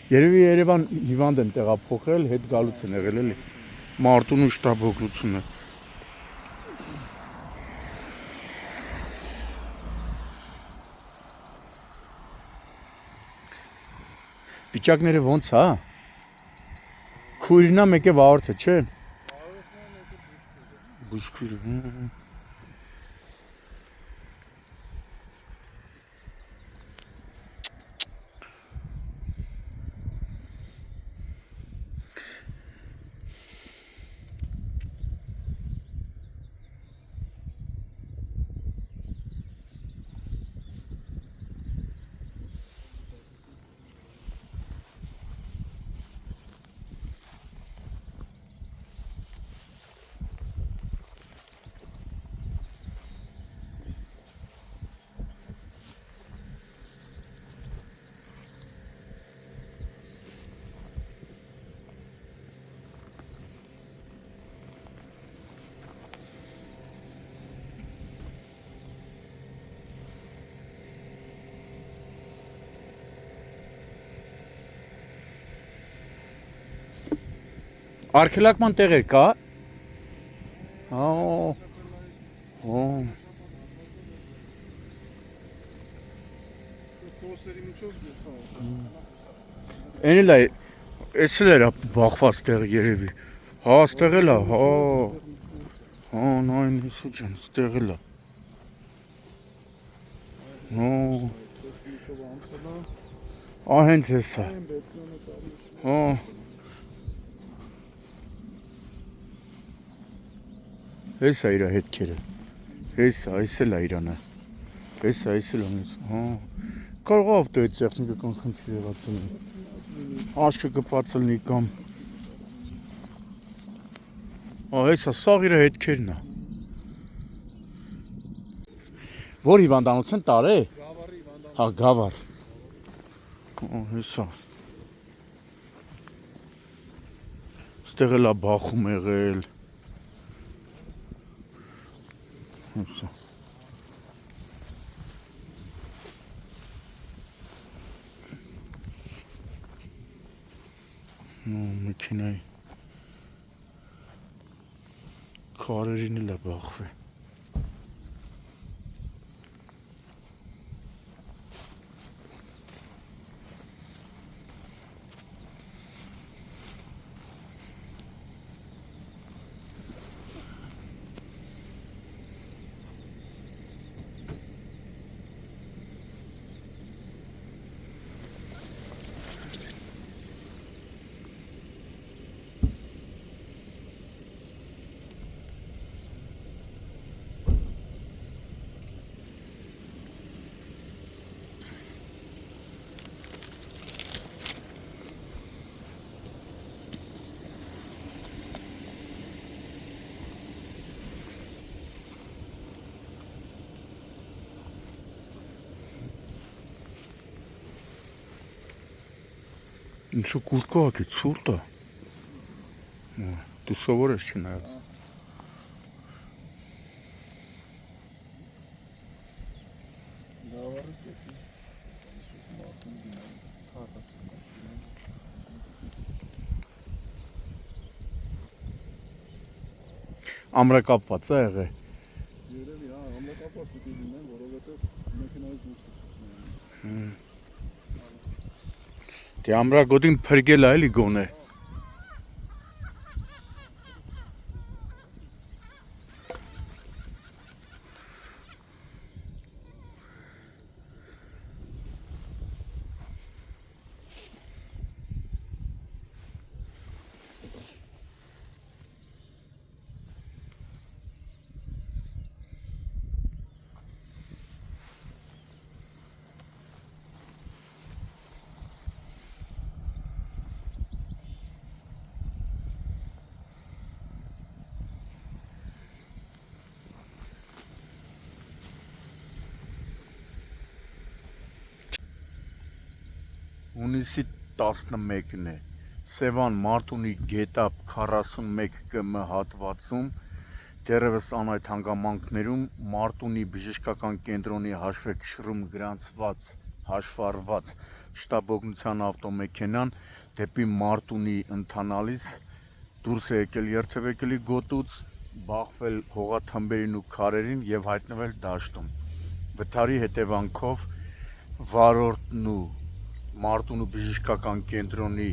Երևի Երևան հիվանդ են տեղափոխել, հետ գալուց են եղել էլի։ Մարտունու շտաբ օգնությունը։ Վիճակները ոնց հա։ Քույրնա մեկ է վարորդը, չէ։ Բուժքույրը։ Արգելակման տեղեր կա։ Էն էլ է, էս էլ էր բախված տեղ երևի։ Հա, ստեղ էլ է, հա։ Հա, նայն հեսու ջան, ստեղ էլ է։ Հա, հենց հեսա։ Հա։ Հեսա իրա հետքերը։ Հեսա, այս էլ է իրանը։ Հեսա, այս էլ անից, հա։ Կարող ավտո այդ տեխնիկը կան խնդիր եղած լինի։ Աչքը կպացել լինի կամ։ Հա, հեսա, սաղ իրա հետքերն է։ Որ հիվանդանոց են տար է։ Հա, գավար։ Հա, հեսա։ Ստեղ էլ է բախում եղել։ Հեսա։ Մեքենայի քարերին էլ է բախվել։ Ինչու կուրկա ակի ցուրտ է։ Դու սովոր ես չնայած։ Ամրակապված է եղել։ Երևի, հա, ամրակապված է դինեն, որովհետև մեքենայից դուրս է։ Դե ամրագոտին փրկել է էլի գոնե։ Հունիսի 11-ն է, Սևան Մարտունի գետապ 41 կմ հատվածում, դեռևս անայդ հանգամանքներում Մարտունի բժշկական կենտրոնի հաշվեկշռում գրանցված հաշվառված շտաբօգնության ավտոմեքենան դեպի Մարտունի ընթանալիս դուրս է եկել երթևեկելի գոտուց, բախվել հողաթմբերին ու քարերին եւ հայտնվել դաշտում։ Վթարի հետևանքով վարորդն ու Մարտունու բժշկական կենտրոնի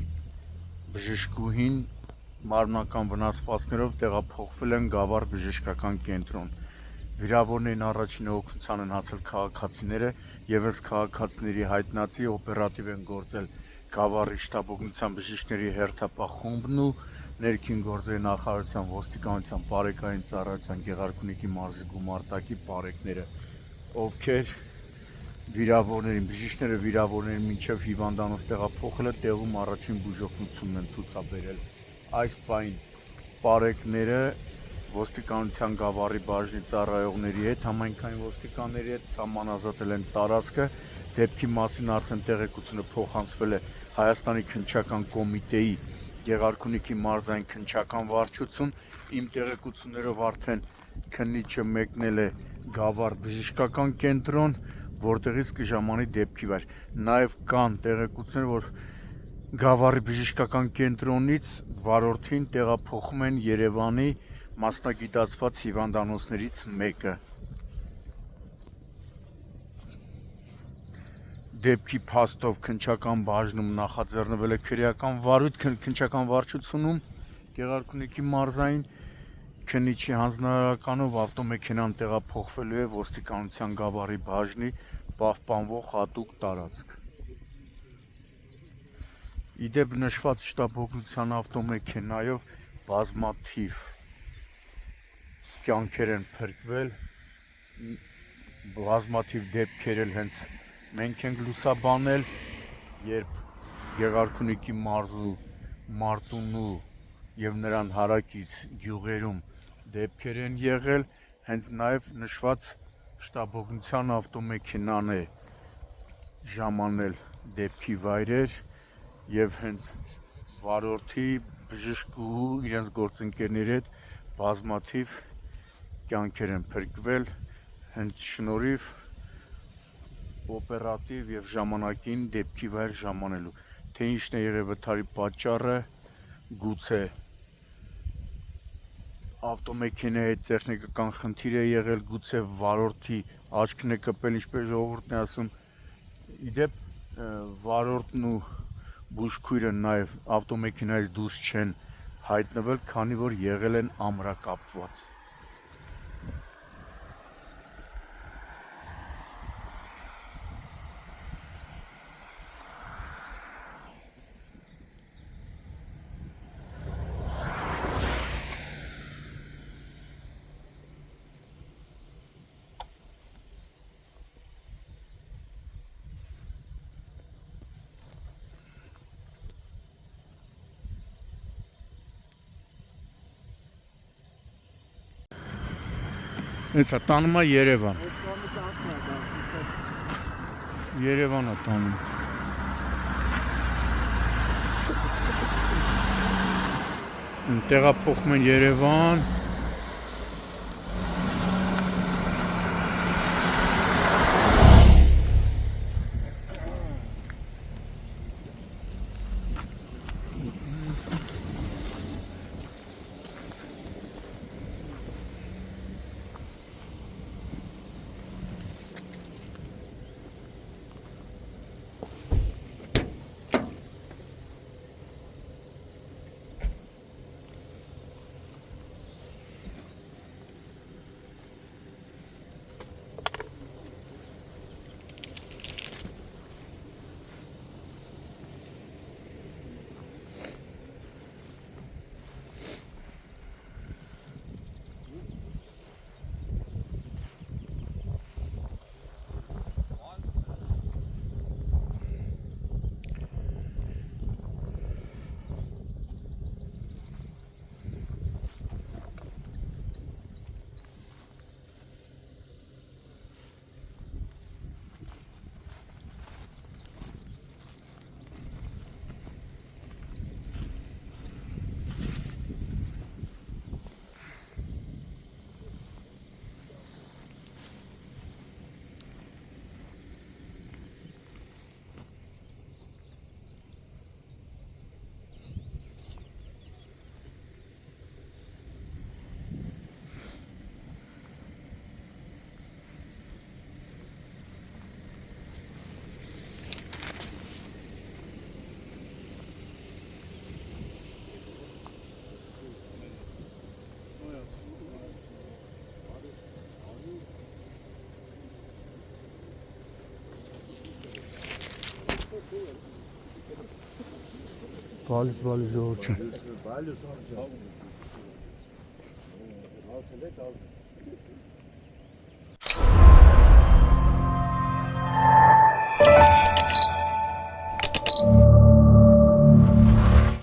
բժշկուհին մարմնական վնասվածքներով տեղափոխվել են Գավառ բժշկական կենտրոն։ Վիրավորներին առաջին օգնության են հասել քաղաքացիները, եւս քաղաքացիների հայտնածի օպերատիվ են գործել Գավառի շտաբօգնության բժիշկների հերթապահ խումբն ու ներքին գործերի նախարարության ոստիկանության բարեկային ծառայության Գեղարքունիքի մարզի գումարտակի բարեկները, ովքեր բժիշկները վիրավորներին մինչև հիվանդանոց տեղափոխելը տեղում առաջին բուժօգնությունն են ցուցաբերել։ Այս պայն բարեկները ոստիկանության Գավառի բաժնի ծառայողների հետ, համայնքային ոստիկանների հետ սահմանազատել են տարածքը, դեպքի մասին արդեն տեղեկությունը փոխանցվել է Հայաստանի քննչական կոմիտեի Գեղարքունիքի մարզային քննչական վարչություն, իմ տեղեկություններով արդեն քննիչը մեկնել է Գավառ բժշկական կենտրոն, որտեղից կժամանի դեպքի վայր։ Նաև կան տեղեկություններ, որ Գավառի բժշկական կենտրոնից վարորդին տեղափոխում են Երևանի մասնագիտացված հիվանդանոցներից մեկը։ Դեպքի փաստով քննչական բաժնում նախաձեռնվել է քրեական վարույթ քննչական վարչությունում Գեղարքունիքի մարզային քննիչի հանձնարարականով ավտոմեքենան տեղափոխվելու է ոստիկանության Գավառի բաժնի պահպանվող հատուկ տարածք։ Իդեպ նշված շտաբօգնության ավտոմեքենայով բազմաթիվ կյանքեր են փրկվել, բազմաթիվ դեպքեր էլ հենց մենք ենք լուսաբանել, երբ Գեղարքունիքի մարզու Մարտունու եւ նրան հարակից գյուղերում դեպքեր են եղել, հենց նաեւ նշված շտաբօգնության ավտոմեքենան է ժամանել դեպքի վայրեր եւ հենց վարորդի բժշկուհու իրենց գործընկերների հետ բազմաթիվ կյանքեր են փրկվել հենց շնորհիվ օպերատիվ եւ ժամանակին դեպքի վայր ժամանելու։ Թե ինչն է եղել վթարի պատճառը, գուցե ավտոմեքենայի տեխնիկական խնդիր է եղել, գուցե վարորդի աչքն է կպել, ինչպես ժողովուրդն է ասում։ Իդեպ վարորդն ու բուժքույրը նաեւ ավտոմեքենայից դուրս չեն հայտնվել, քանի որ եղել են ամրակապված։ Հեսա տանում է Երևան։ Երևան է տանում։ Տեղափոխում են Երևան։ Բալիս ժողովուրդ։